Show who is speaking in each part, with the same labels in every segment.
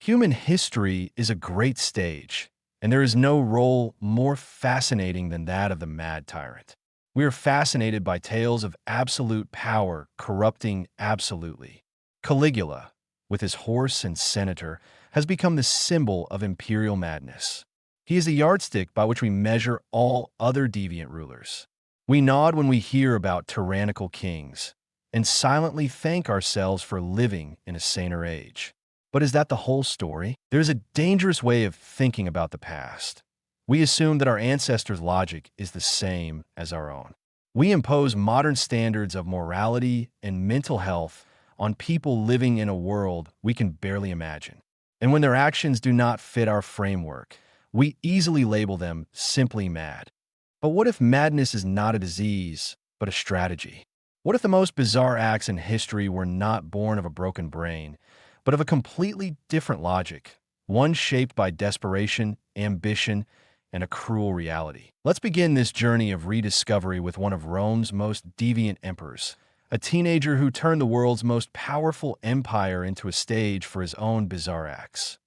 Speaker 1: Human history is a great stage, and there is no role more fascinating than that of the mad tyrant. We are fascinated by tales of absolute power corrupting absolutely. Caligula, with his horse and senator, has become the symbol of imperial madness. He is the yardstick by which we measure all other deviant rulers. We nod when we hear about tyrannical kings, and silently thank ourselves for living in a saner age. But is that the whole story? There's a dangerous way of thinking about the past. We assume that our ancestors' logic is the same as our own. We impose modern standards of morality and mental health on people living in a world we can barely imagine. And when their actions do not fit our framework, we easily label them simply mad. But what if madness is not a disease, but a strategy? What if the most bizarre acts in history were not born of a broken brain, but of a completely different logic, one shaped by desperation, ambition, and a cruel reality? Let's begin this journey of rediscovery with one of Rome's most deviant emperors, a teenager who turned the world's most powerful empire into a stage for his own bizarre acts,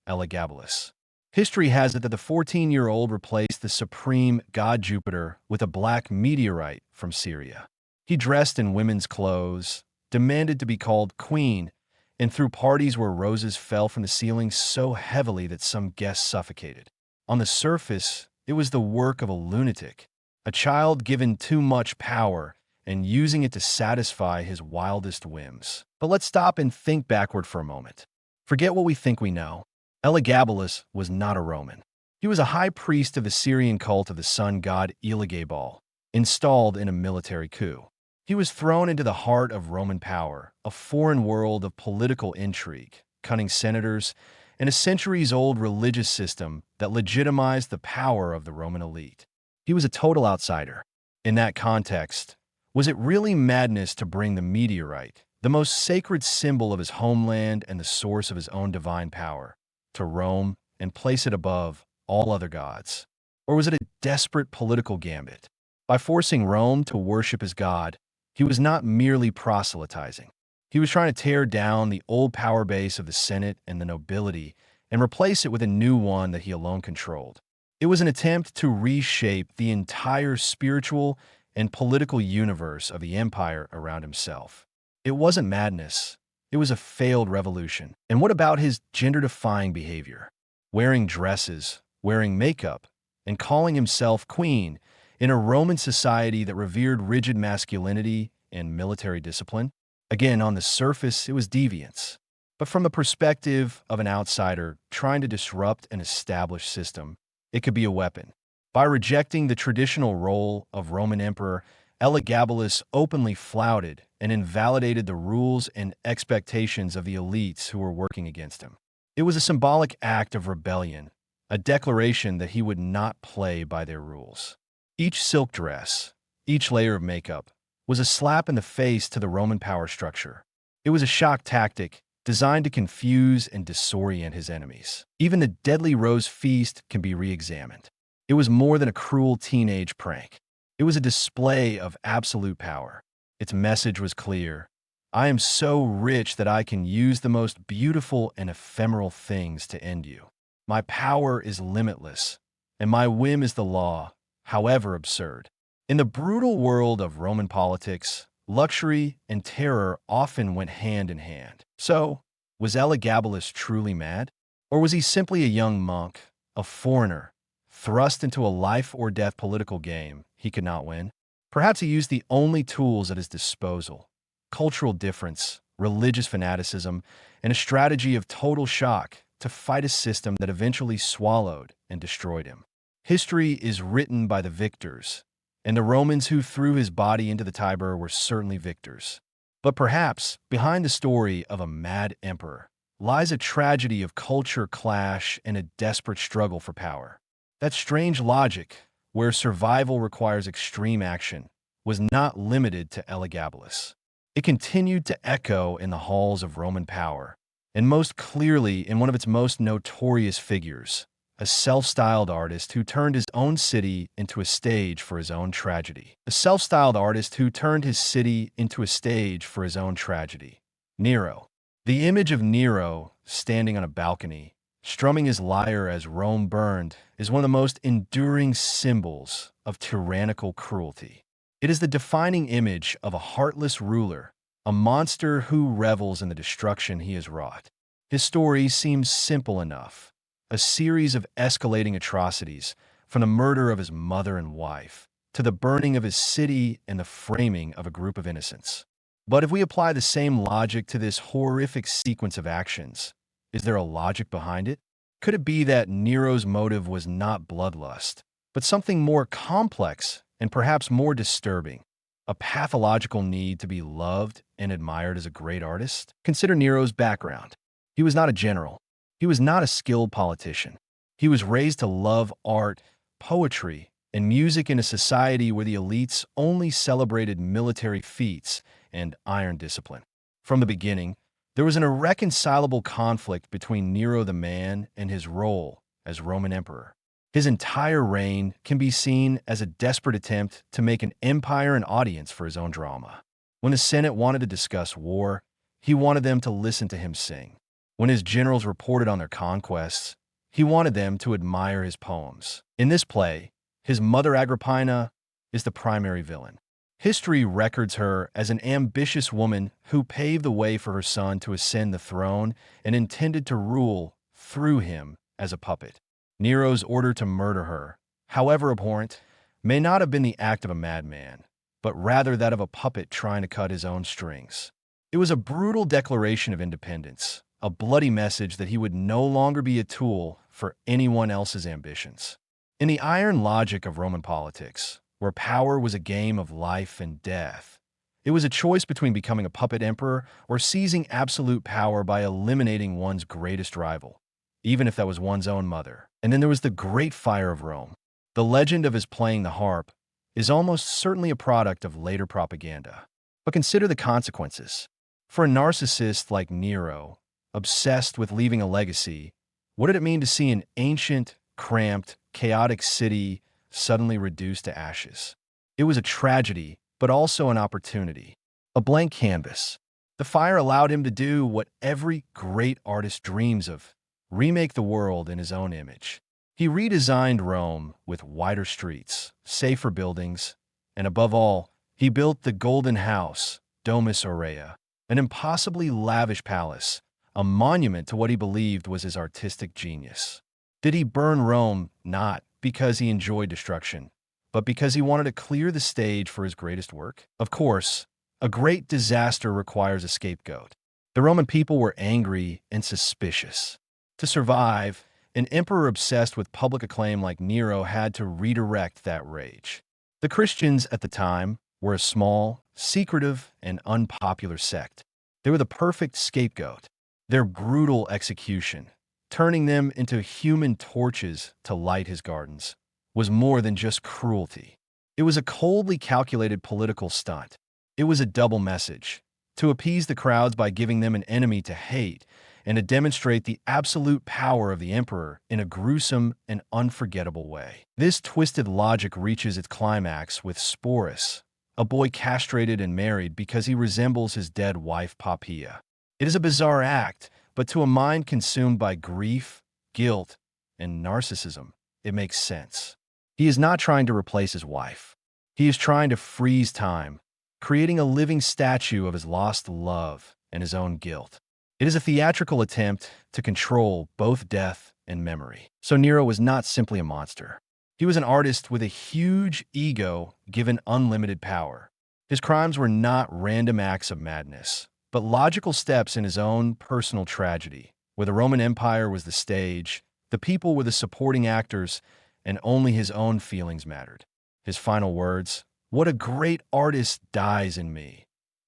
Speaker 1: Elagabalus. History has it that the 14-year-old replaced the supreme god Jupiter with a black meteorite from Syria. He dressed in women's clothes, demanded to be called queen, and threw parties where roses fell from the ceiling so heavily that some guests suffocated. On the surface, it was the work of a lunatic, a child given too much power and using it to satisfy his wildest whims. But let's stop and think backward for a moment. Forget what we think we know. Elagabalus was not a Roman. He was a high priest of the Syrian cult of the sun god Elagabal, installed in a military coup. He was thrown into the heart of Roman power, a foreign world of political intrigue, cunning senators, and a centuries-old religious system that legitimized the power of the Roman elite. He was a total outsider. In that context, was it really madness to bring the meteorite, the most sacred symbol of his homeland and the source of his own divine power, to Rome and place it above all other gods? Or was it a desperate political gambit? By forcing Rome to worship his god, he was not merely proselytizing. He was trying to tear down the old power base of the Senate and the nobility and replace it with a new one that he alone controlled. It was an attempt to reshape the entire spiritual and political universe of the empire around himself. It wasn't madness. It was a failed revolution. And what about his gender-defying behavior? Wearing dresses, wearing makeup, and calling himself queen in a Roman society that revered rigid masculinity and military discipline? Again, on the surface, it was deviance. But from the perspective of an outsider trying to disrupt an established system, it could be a weapon. By rejecting the traditional role of Roman emperor, Elagabalus openly flouted and invalidated the rules and expectations of the elites who were working against him. It was a symbolic act of rebellion, a declaration that he would not play by their rules. Each silk dress, each layer of makeup, was a slap in the face to the Roman power structure. It was a shock tactic designed to confuse and disorient his enemies. Even the deadly rose feast can be re-examined. It was more than a cruel teenage prank. It was a display of absolute power. Its message was clear. I am so rich that I can use the most beautiful and ephemeral things to end you. My power is limitless, and my whim is the law, however absurd. In the brutal world of Roman politics, luxury and terror often went hand in hand. So, was Elagabalus truly mad? Or was he simply a young monk, a foreigner, thrust into a life-or-death political game he could not win? Perhaps he used the only tools at his disposal: cultural difference, religious fanaticism, and a strategy of total shock to fight a system that eventually swallowed and destroyed him. History is written by the victors, and the Romans who threw his body into the Tiber were certainly victors. But perhaps behind the story of a mad emperor lies a tragedy of culture clash and a desperate struggle for power. That strange logic, where survival requires extreme action, was not limited to Elagabalus. It continued to echo in the halls of Roman power, and most clearly in one of its most notorious figures, a self-styled artist who turned his own city into a stage for his own tragedy. A self-styled artist who turned his city into a stage for his own tragedy. Nero. The image of Nero, standing on a balcony, strumming his lyre as Rome burned, is one of the most enduring symbols of tyrannical cruelty. It is the defining image of a heartless ruler, a monster who revels in the destruction he has wrought. His story seems simple enough, a series of escalating atrocities, from the murder of his mother and wife, to the burning of his city and the framing of a group of innocents. But if we apply the same logic to this horrific sequence of actions, is there a logic behind it? Could it be that Nero's motive was not bloodlust, but something more complex and perhaps more disturbing? A pathological need to be loved and admired as a great artist? Consider Nero's background. He was not a general. He was not a skilled politician. He was raised to love art, poetry, and music in a society where the elites only celebrated military feats and iron discipline. From the beginning, there was an irreconcilable conflict between Nero the man and his role as Roman emperor. His entire reign can be seen as a desperate attempt to make an empire an audience for his own drama. When the Senate wanted to discuss war, he wanted them to listen to him sing. When his generals reported on their conquests, he wanted them to admire his poems. In this play, his mother Agrippina is the primary villain. History records her as an ambitious woman who paved the way for her son to ascend the throne and intended to rule through him as a puppet. Nero's order to murder her, however abhorrent, may not have been the act of a madman, but rather that of a puppet trying to cut his own strings. It was a brutal declaration of independence, a bloody message that he would no longer be a tool for anyone else's ambitions. In the iron logic of Roman politics, where power was a game of life and death, it was a choice between becoming a puppet emperor or seizing absolute power by eliminating one's greatest rival, even if that was one's own mother. And then there was the Great Fire of Rome. The legend of his playing the harp is almost certainly a product of later propaganda. But consider the consequences. For a narcissist like Nero, obsessed with leaving a legacy, what did it mean to see an ancient, cramped, chaotic city suddenly reduced to ashes? It was a tragedy, but also an opportunity. A blank canvas. The fire allowed him to do what every great artist dreams of: remake the world in his own image. He redesigned Rome with wider streets, safer buildings, and above all, he built the Golden House, Domus Aurea, an impossibly lavish palace, a monument to what he believed was his artistic genius. Did he burn Rome not because he enjoyed destruction, but because he wanted to clear the stage for his greatest work? Of course, a great disaster requires a scapegoat. The Roman people were angry and suspicious. To survive, an emperor obsessed with public acclaim like Nero had to redirect that rage. The Christians at the time were a small, secretive, and unpopular sect. They were the perfect scapegoat. Their brutal execution, turning them into human torches to light his gardens, was more than just cruelty. It was a coldly calculated political stunt. It was a double message: to appease the crowds by giving them an enemy to hate, and to demonstrate the absolute power of the emperor in a gruesome and unforgettable way. This twisted logic reaches its climax with Sporus, a boy castrated and married because he resembles his dead wife Poppaea. It is a bizarre act, but to a mind consumed by grief, guilt, and narcissism, it makes sense. He is not trying to replace his wife. He is trying to freeze time, creating a living statue of his lost love and his own guilt. It is a theatrical attempt to control both death and memory. So Nero was not simply a monster. He was an artist with a huge ego given unlimited power. His crimes were not random acts of madness, but logical steps in his own personal tragedy, where the Roman Empire was the stage, the people were the supporting actors, and only his own feelings mattered. His final words, "What a great artist dies in me,"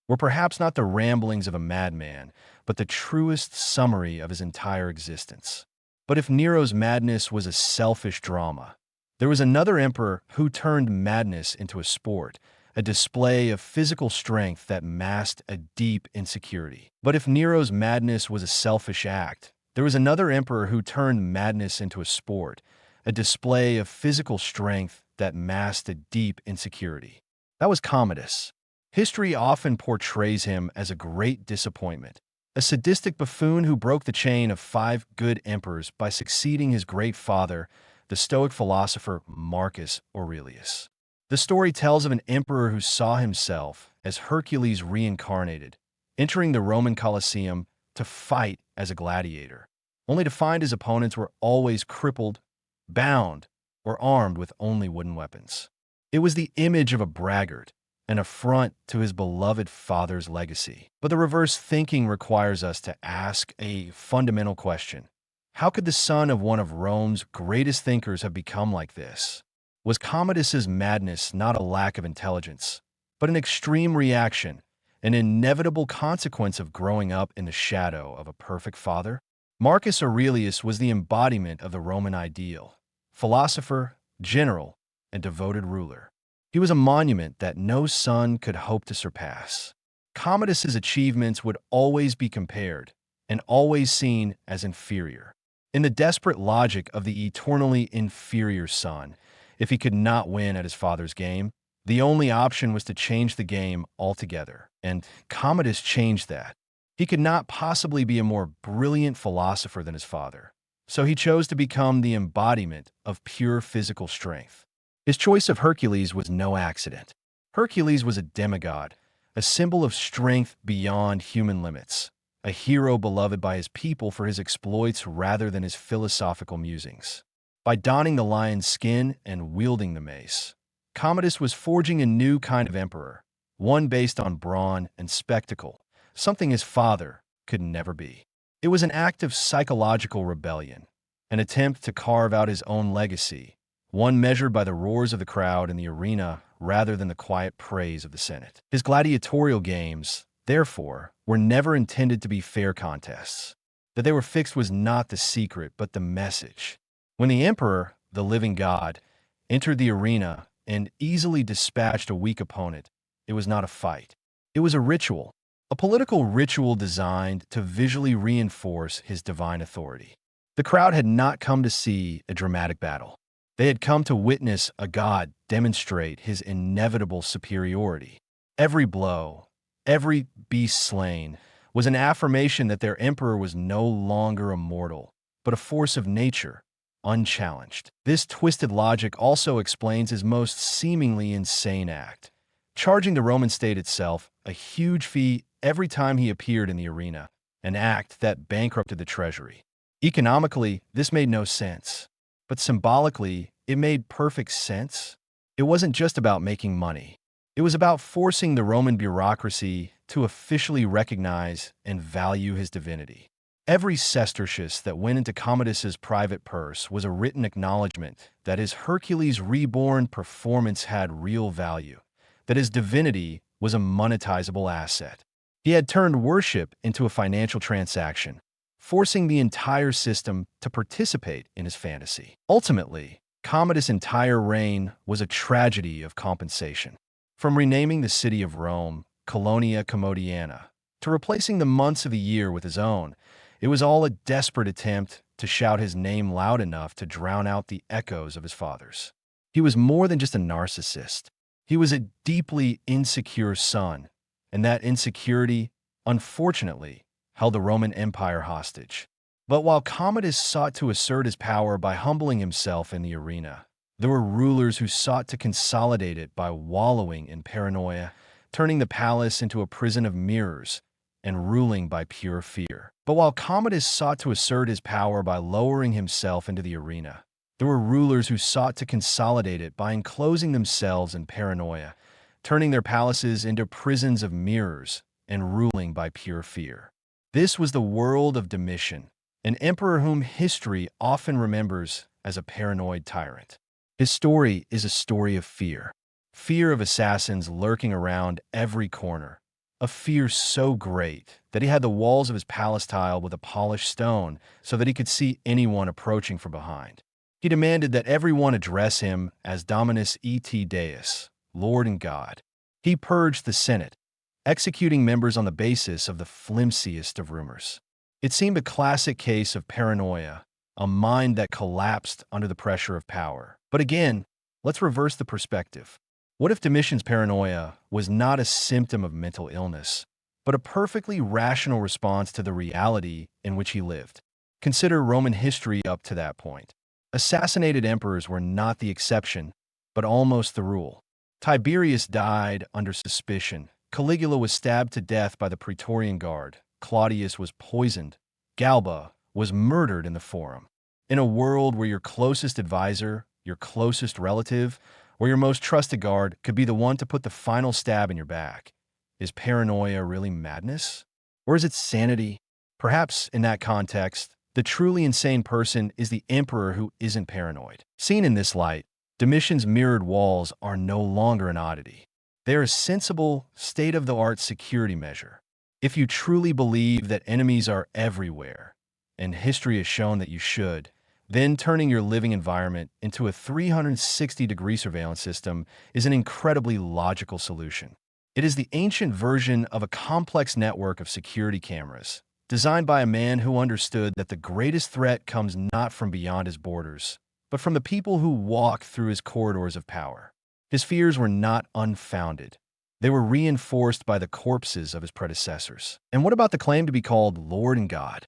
Speaker 1: were perhaps not the ramblings of a madman, but the truest summary of his entire existence. But if Nero's madness was a selfish drama, there was another emperor who turned madness into a sport, a display of physical strength that masked a deep insecurity. But if Nero's madness was a selfish act, there was another emperor who turned madness into a sport, a display of physical strength that masked a deep insecurity. That was Commodus. History often portrays him as a great disappointment, a sadistic buffoon who broke the chain of 5 good emperors by succeeding his great father, the Stoic philosopher Marcus Aurelius. The story tells of an emperor who saw himself as Hercules reincarnated, entering the Roman Colosseum to fight as a gladiator, only to find his opponents were always crippled, bound, or armed with only wooden weapons. It was the image of a braggart, an affront to his beloved father's legacy. But the reverse thinking requires us to ask a fundamental question. How could the son of one of Rome's greatest thinkers have become like this? Was Commodus's madness not a lack of intelligence, but an extreme reaction, an inevitable consequence of growing up in the shadow of a perfect father? Marcus Aurelius was the embodiment of the Roman ideal, philosopher, general, and devoted ruler. He was a monument that no son could hope to surpass. Commodus's achievements would always be compared and always seen as inferior. In the desperate logic of the eternally inferior son, if he could not win at his father's game, the only option was to change the game altogether. And Commodus changed that. He could not possibly be a more brilliant philosopher than his father, so he chose to become the embodiment of pure physical strength. His choice of Hercules was no accident. Hercules was a demigod, a symbol of strength beyond human limits, a hero beloved by his people for his exploits rather than his philosophical musings. By donning the lion's skin and wielding the mace, Commodus was forging a new kind of emperor, one based on brawn and spectacle, something his father could never be. It was an act of psychological rebellion, an attempt to carve out his own legacy, one measured by the roars of the crowd in the arena rather than the quiet praise of the Senate. His gladiatorial games, therefore, were never intended to be fair contests. That they were fixed was not the secret, but the message. When the emperor, the living god, entered the arena and easily dispatched a weak opponent, it was not a fight. It was a political ritual designed to visually reinforce his divine authority. The crowd had not come to see a dramatic battle. They had come to witness a god demonstrate his inevitable superiority. Every blow, every beast slain, was an affirmation that their emperor was no longer a mortal, but a force of nature, unchallenged. This twisted logic also explains his most seemingly insane act, charging the Roman state itself a huge fee every time he appeared in the arena, an act that bankrupted the treasury. Economically, this made no sense, but symbolically, it made perfect sense. It wasn't just about making money. It was about forcing the Roman bureaucracy to officially recognize and value his divinity. Every sestertius that went into Commodus's private purse was a written acknowledgement that his Hercules reborn performance had real value, that his divinity was a monetizable asset. He had turned worship into a financial transaction, forcing the entire system to participate in his fantasy. Ultimately, Commodus' entire reign was a tragedy of compensation. From renaming the city of Rome, Colonia Commodiana, to replacing the months of the year with his own, it was all a desperate attempt to shout his name loud enough to drown out the echoes of his father's. He was more than just a narcissist. He was a deeply insecure son, and that insecurity, unfortunately, held the Roman Empire hostage. But while Commodus sought to assert his power by humbling himself in the arena, there were rulers who sought to consolidate it by wallowing in paranoia, turning the palace into a prison of mirrors, and ruling by pure fear. But while Commodus sought to assert his power by lowering himself into the arena, there were rulers who sought to consolidate it by enclosing themselves in paranoia, turning their palaces into prisons of mirrors, and ruling by pure fear. This was the world of Domitian, an emperor whom history often remembers as a paranoid tyrant. His story is a story of fear. Fear of assassins lurking around every corner. A fear so great that he had the walls of his palace tiled with a polished stone so that he could see anyone approaching from behind. He demanded that everyone address him as Dominus et Deus, Lord and God. He purged the Senate, executing members on the basis of the flimsiest of rumors. It seemed a classic case of paranoia, a mind that collapsed under the pressure of power. But again, let's reverse the perspective. What if Domitian's paranoia was not a symptom of mental illness, but a perfectly rational response to the reality in which he lived. Consider Roman history up to that point. Assassinated emperors were not the exception, but almost the rule. Tiberius died under suspicion. Caligula was stabbed to death by the Praetorian Guard. Claudius was poisoned. Galba was murdered in the Forum. In a world where your closest advisor, your closest relative, or your most trusted guard could be the one to put the final stab in your back, is paranoia really madness? Or is it sanity? Perhaps in that context, the truly insane person is the emperor who isn't paranoid. Seen in this light, Domitian's mirrored walls are no longer an oddity. They are a sensible, state-of-the-art security measure. If you truly believe that enemies are everywhere, and history has shown that you should, then turning your living environment into a 360-degree surveillance system is an incredibly logical solution. It is the ancient version of a complex network of security cameras, designed by a man who understood that the greatest threat comes not from beyond his borders, but from the people who walk through his corridors of power. His fears were not unfounded. They were reinforced by the corpses of his predecessors. And what about the claim to be called Lord and God?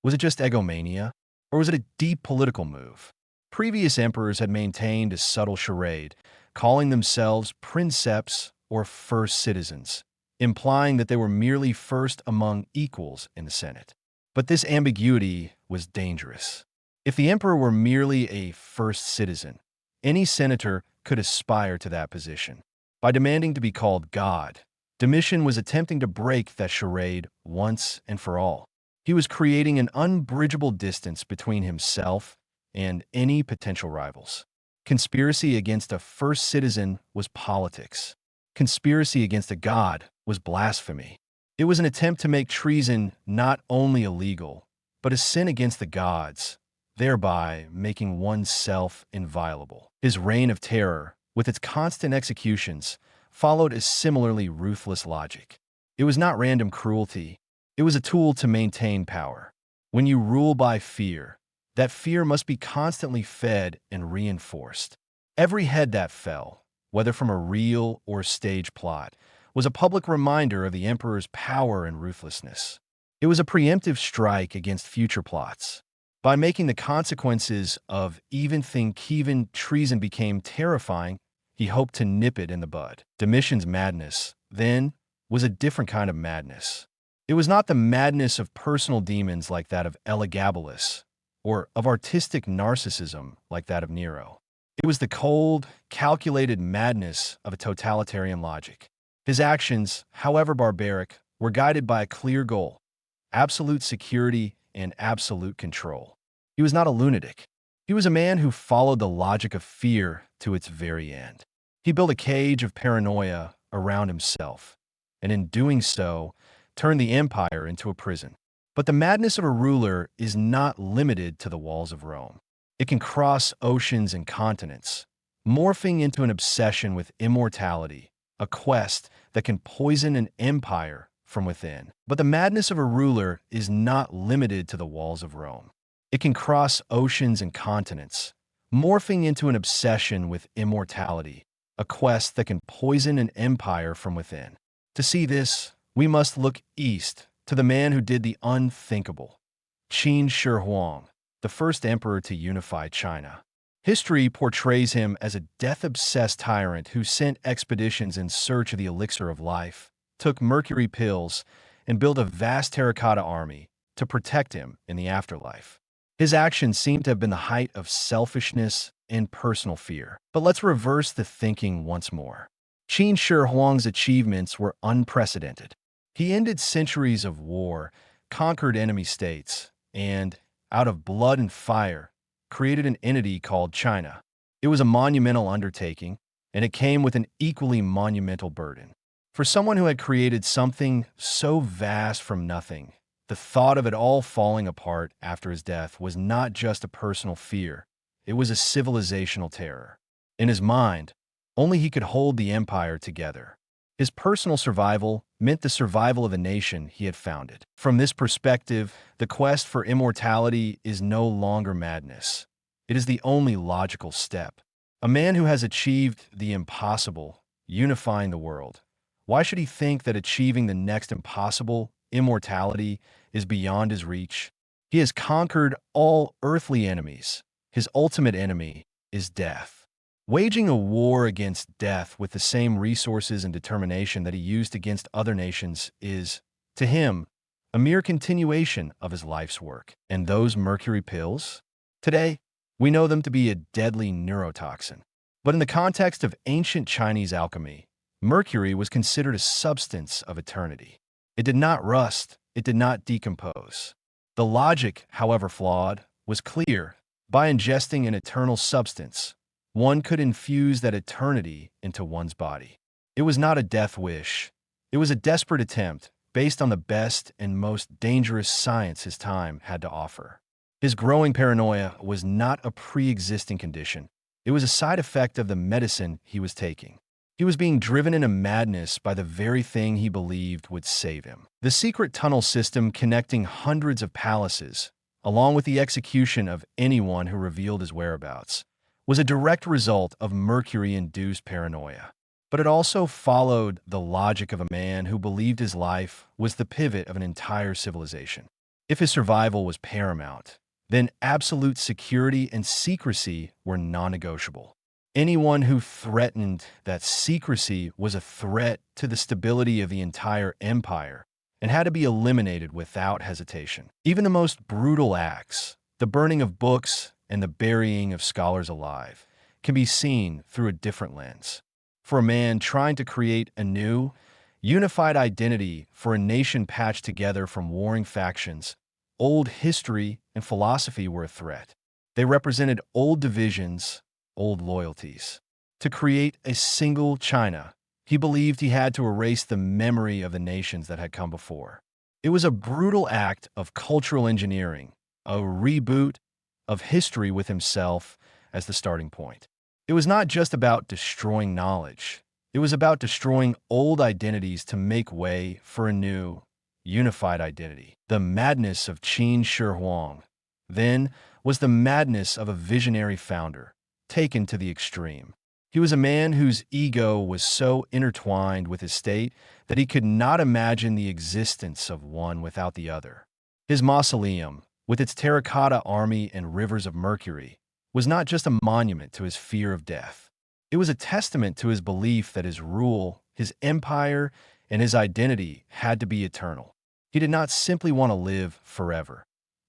Speaker 1: Was it just egomania? Or was it a deep political move? Previous emperors had maintained a subtle charade, calling themselves princeps or first citizens, implying that they were merely first among equals in the Senate. But this ambiguity was dangerous. If the emperor were merely a first citizen, any senator could aspire to that position. By demanding to be called God, Domitian was attempting to break that charade once and for all. He was creating an unbridgeable distance between himself and any potential rivals. Conspiracy against a first citizen was politics. Conspiracy against a god was blasphemy. It was an attempt to make treason not only illegal, but a sin against the gods, thereby making oneself inviolable. His reign of terror, with its constant executions, followed a similarly ruthless logic. It was not random cruelty. It was a tool to maintain power. When you rule by fear, that fear must be constantly fed and reinforced. Every head that fell, whether from a real or stage plot, was a public reminder of the emperor's power and ruthlessness. It was a preemptive strike against future plots. By making the consequences of even treason became terrifying, he hoped to nip it in the bud. Domitian's madness, then, was a different kind of madness. It was not the madness of personal demons like that of Elagabalus, or of artistic narcissism like that of Nero. It was the cold, calculated madness of a totalitarian logic. His actions, however barbaric, were guided by a clear goal: absolute security and absolute control. He was not a lunatic. He was a man who followed the logic of fear to its very end. He built a cage of paranoia around himself, and in doing so, turned the empire into a prison. But the madness of a ruler is not limited to the walls of Rome. It can cross oceans and continents, morphing into an obsession with immortality, a quest that can poison an empire from within. But the madness of a ruler is not limited to the walls of Rome. It can cross oceans and continents, morphing into an obsession with immortality, a quest that can poison an empire from within. To see this, we must look east to the man who did the unthinkable, Qin Shi Huang, the first emperor to unify China. History portrays him as a death-obsessed tyrant who sent expeditions in search of the elixir of life, took mercury pills, and built a vast terracotta army to protect him in the afterlife. His actions seem to have been the height of selfishness and personal fear. But let's reverse the thinking once more. Qin Shi Huang's achievements were unprecedented. He ended centuries of war, conquered enemy states, and, out of blood and fire, created an entity called China. It was a monumental undertaking, and it came with an equally monumental burden. For someone who had created something so vast from nothing, the thought of it all falling apart after his death was not just a personal fear, it was a civilizational terror. In his mind, only he could hold the empire together. His personal survival meant the survival of the nation he had founded. From this perspective, the quest for immortality is no longer madness. It is the only logical step. A man who has achieved the impossible, unifying the world, Why should he think that achieving the next impossible, immortality, is beyond his reach? He has conquered all earthly enemies. His ultimate enemy is death. Waging a war against death with the same resources and determination that he used against other nations is, to him, a mere continuation of his life's work. And those mercury pills? Today, we know them to be a deadly neurotoxin. But in the context of ancient Chinese alchemy, mercury was considered a substance of eternity. It did not rust, it did not decompose. The logic, however flawed, was clear. By ingesting an eternal substance, one could infuse that eternity into one's body. It was not a death wish. It was a desperate attempt based on the best and most dangerous science his time had to offer. His growing paranoia was not a pre-existing condition. It was a side effect of the medicine he was taking. He was being driven into madness by the very thing he believed would save him. The secret tunnel system connecting hundreds of palaces, along with the execution of anyone who revealed his whereabouts, was a direct result of mercury-induced paranoia. But it also followed the logic of a man who believed his life was the pivot of an entire civilization. If his survival was paramount, then absolute security and secrecy were non-negotiable. Anyone who threatened that secrecy was a threat to the stability of the entire empire and had to be eliminated without hesitation. Even the most brutal acts, the burning of books and the burying of scholars alive, can be seen through a different lens. For a man trying to create a new, unified identity for a nation patched together from warring factions, old history and philosophy were a threat. They represented old divisions, old loyalties. To create a single China, he believed he had to erase the memory of the nations that had come before. It was a brutal act of cultural engineering, a reboot of history with himself as the starting point. It was not just about destroying knowledge. It was about destroying old identities to make way for a new, unified identity. The madness of Qin Shi Huang, then, was the madness of a visionary founder, taken to the extreme. He was a man whose ego was so intertwined with his state that he could not imagine the existence of one without the other. His mausoleum, with its terracotta army and rivers of mercury, was not just a monument to his fear of death. It was a testament to his belief that his rule, his empire, and his identity had to be eternal. He did not simply want to live forever.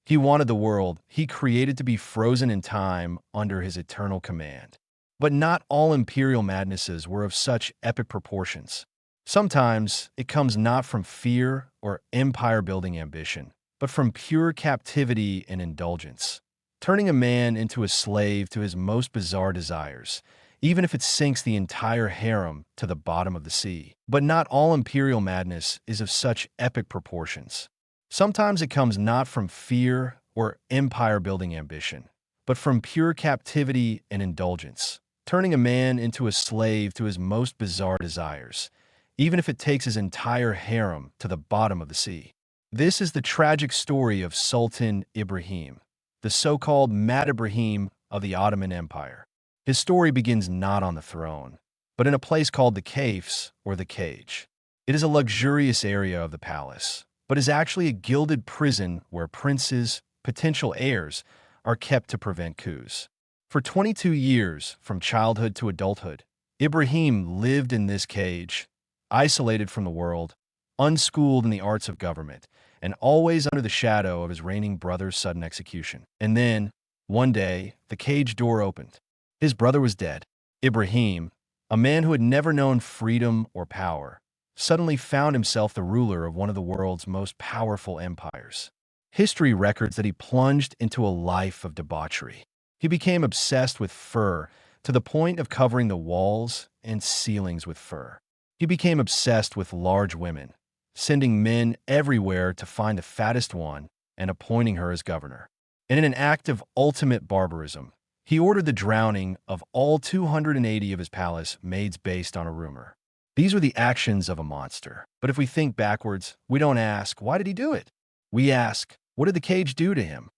Speaker 1: He wanted the world he created to be frozen in time under his eternal command. But not all imperial madnesses were of such epic proportions. Sometimes it comes not from fear or empire-building ambition, but from pure captivity and indulgence, turning a man into a slave to his most bizarre desires, even if it sinks the entire harem to the bottom of the sea. But not all imperial madness is of such epic proportions. Sometimes it comes not from fear or empire-building ambition, but from pure captivity and indulgence, turning a man into a slave to his most bizarre desires, even if it takes his entire harem to the bottom of the sea. This is the tragic story of Sultan Ibrahim, the so-called Mad Ibrahim of the Ottoman Empire. His story begins not on the throne, but in a place called the Cafes, or the Cage. It is a luxurious area of the palace, but is actually a gilded prison where princes, potential heirs, are kept to prevent coups. For 22 years, from childhood to adulthood, Ibrahim lived in this cage, isolated from the world, unschooled in the arts of government, and always under the shadow of his reigning brother's sudden execution. And then, one day, the cage door opened. His brother was dead. Ibrahim, a man who had never known freedom or power, suddenly found himself the ruler of one of the world's most powerful empires. History records that he plunged into a life of debauchery. He became obsessed with fur to the point of covering the walls and ceilings with fur. He became obsessed with large women, sending men everywhere to find the fattest one and appointing her as governor. And in an act of ultimate barbarism, he ordered the drowning of all 280 of his palace maids based on a rumor. These were the actions of a monster. But if we think backwards, we don't ask, why did he do it? We ask, what did the cage do to him?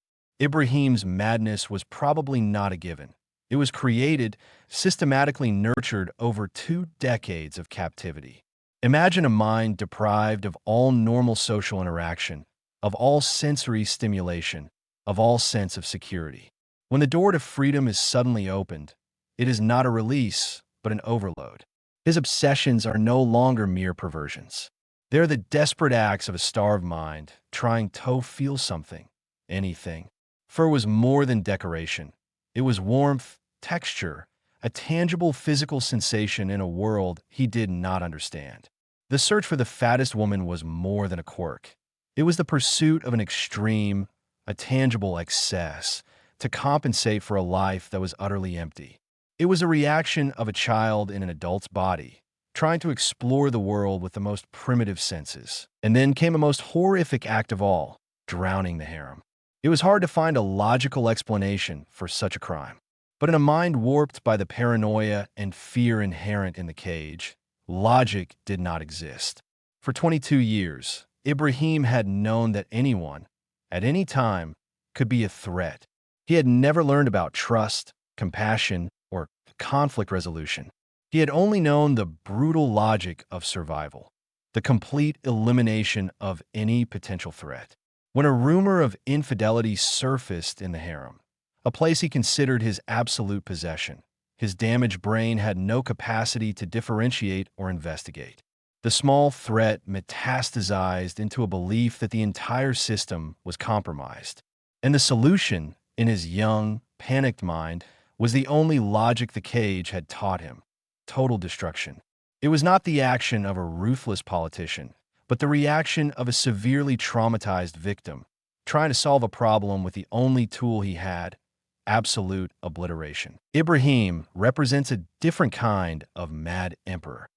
Speaker 1: Ibrahim's madness was probably not a given. It was created, systematically nurtured over 2 decades of captivity. Imagine a mind deprived of all normal social interaction, of all sensory stimulation, of all sense of security. When the door to freedom is suddenly opened, it is not a release, but an overload. His obsessions are no longer mere perversions. They're the desperate acts of a starved mind trying to feel something, anything. Fur was more than decoration. It was warmth, texture, a tangible physical sensation in a world he did not understand. The search for the fattest woman was more than a quirk. It was the pursuit of an extreme, a tangible excess to compensate for a life that was utterly empty. It was a reaction of a child in an adult's body, trying to explore the world with the most primitive senses. And then came a most horrific act of all, drowning the harem. It was hard to find a logical explanation for such a crime. But in a mind warped by the paranoia and fear inherent in the cage, logic did not exist. For 22 years, Ibrahim had known that anyone, at any time, could be a threat. He had never learned about trust, compassion, or conflict resolution. He had only known the brutal logic of survival, the complete elimination of any potential threat. When a rumor of infidelity surfaced in the harem, a place he considered his absolute possession, his damaged brain had no capacity to differentiate or investigate. The small threat metastasized into a belief that the entire system was compromised. And the solution, in his young, panicked mind, was the only logic the cage had taught him: total destruction. It was not the action of a ruthless politician, but the reaction of a severely traumatized victim, trying to solve a problem with the only tool he had: absolute obliteration. Ibrahim represents a different kind of mad emperor.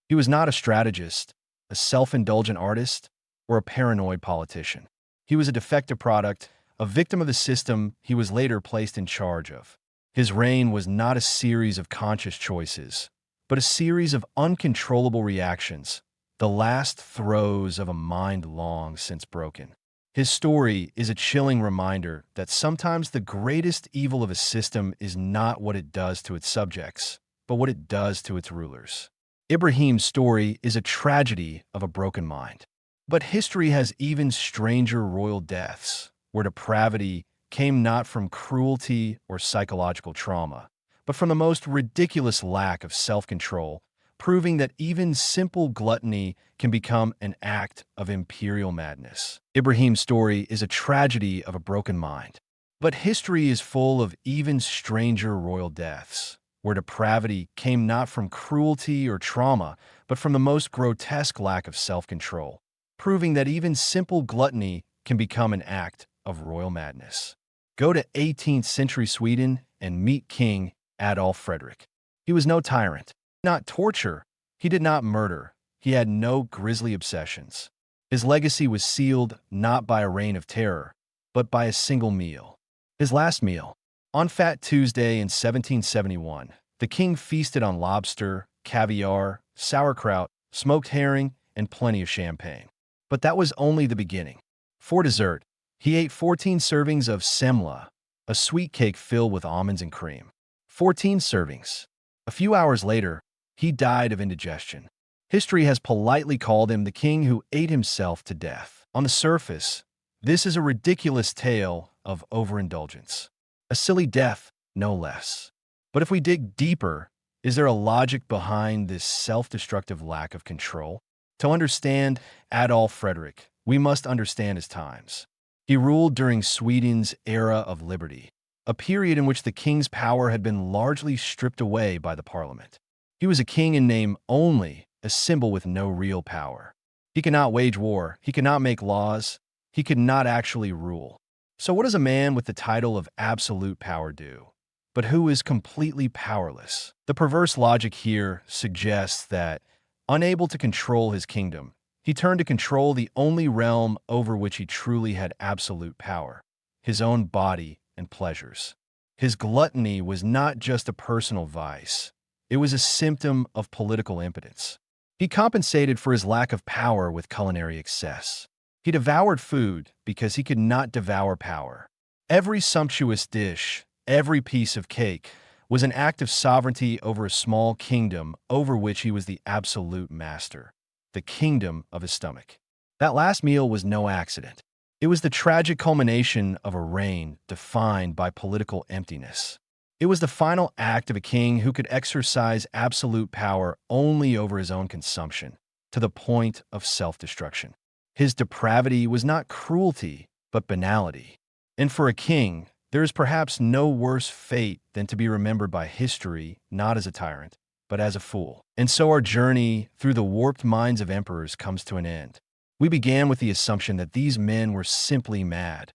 Speaker 1: He was not a strategist, a self-indulgent artist, or a paranoid politician. He was a defective product, a victim of the system he was later placed in charge of. His reign was not a series of conscious choices, but a series of uncontrollable reactions, the last throes of a mind long since broken. His story is a chilling reminder that sometimes the greatest evil of a system is not what it does to its subjects, but what it does to its rulers. Ibrahim's story is a tragedy of a broken mind. But history has even stranger royal deaths, where depravity came not from cruelty or psychological trauma, but from the most ridiculous lack of self-control, proving that even simple gluttony can become an act of imperial madness. Ibrahim's story is a tragedy of a broken mind. But history is full of even stranger royal deaths, where depravity came not from cruelty or trauma, but from the most grotesque lack of self-control, proving that even simple gluttony can become an act of royal madness. Go to 18th century Sweden and meet King Adolf Fredrik. He was no tyrant, not torture. He did not murder. He had no grisly obsessions. His legacy was sealed not by a reign of terror, but by a single meal. His last meal. On Fat Tuesday in 1771, the king feasted on lobster, caviar, sauerkraut, smoked herring, and plenty of champagne. But that was only the beginning. For dessert, he ate 14 servings of semla, a sweet cake filled with almonds and cream. 14 servings. A few hours later, he died of indigestion. History has politely called him the king who ate himself to death. On the surface, this is a ridiculous tale of overindulgence. A silly death, no less. But if we dig deeper, is there a logic behind this self-destructive lack of control? To understand Adolf Fredrik, we must understand his times. He ruled during Sweden's era of liberty, a period in which the king's power had been largely stripped away by the parliament. He was a king in name only, a symbol with no real power. He could not wage war, he could not make laws, he could not actually rule. So what does a man with the title of absolute power do, but who is completely powerless? The perverse logic here suggests that, unable to control his kingdom, he turned to control the only realm over which he truly had absolute power: his own body and pleasures. His gluttony was not just a personal vice, it was a symptom of political impotence. He compensated for his lack of power with culinary excess. He devoured food because he could not devour power. Every sumptuous dish, every piece of cake, was an act of sovereignty over a small kingdom over which he was the absolute master. the kingdom of his stomach. That last meal was no accident. It was the tragic culmination of a reign defined by political emptiness. It was the final act of a king who could exercise absolute power only over his own consumption, to the point of self-destruction. His depravity was not cruelty, but banality. And for a king, there is perhaps no worse fate than to be remembered by history not as a tyrant, but as a fool. And so our journey through the warped minds of emperors comes to an end. We began with the assumption that these men were simply mad,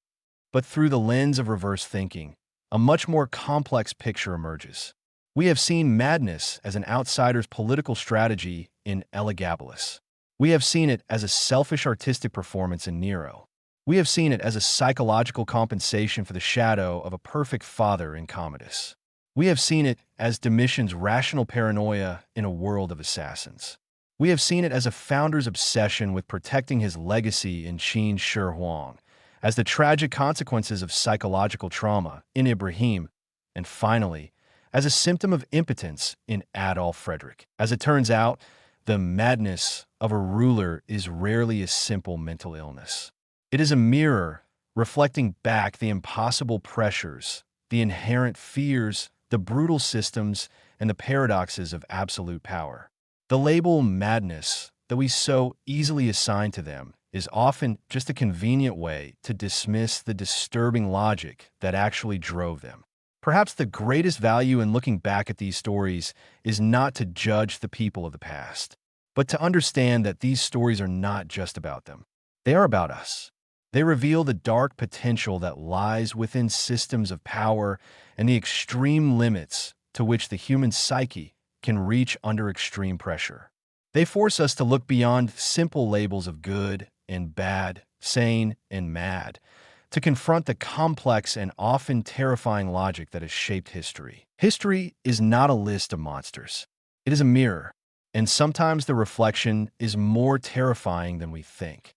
Speaker 1: but through the lens of reverse thinking, a much more complex picture emerges. We have seen madness as an outsider's political strategy in Elagabalus. We have seen it as a selfish artistic performance in Nero. We have seen it as a psychological compensation for the shadow of a perfect father in Commodus. We have seen it as Domitian's rational paranoia in a world of assassins. We have seen it as a founder's obsession with protecting his legacy in Qin Shi Huang, as the tragic consequences of psychological trauma in Ibrahim, and finally, as a symptom of impotence in Adolf Frederick. As it turns out, the madness of a ruler is rarely a simple mental illness. It is a mirror reflecting back the impossible pressures, the inherent fears, the brutal systems, and the paradoxes of absolute power. The label madness that we so easily assign to them is often just a convenient way to dismiss the disturbing logic that actually drove them. Perhaps the greatest value in looking back at these stories is not to judge the people of the past, but to understand that these stories are not just about them. They are about us. They reveal the dark potential that lies within systems of power and the extreme limits to which the human psyche can reach under extreme pressure. They force us to look beyond simple labels of good and bad, sane and mad, to confront the complex and often terrifying logic that has shaped history. History is not a list of monsters. It is a mirror, and sometimes the reflection is more terrifying than we think.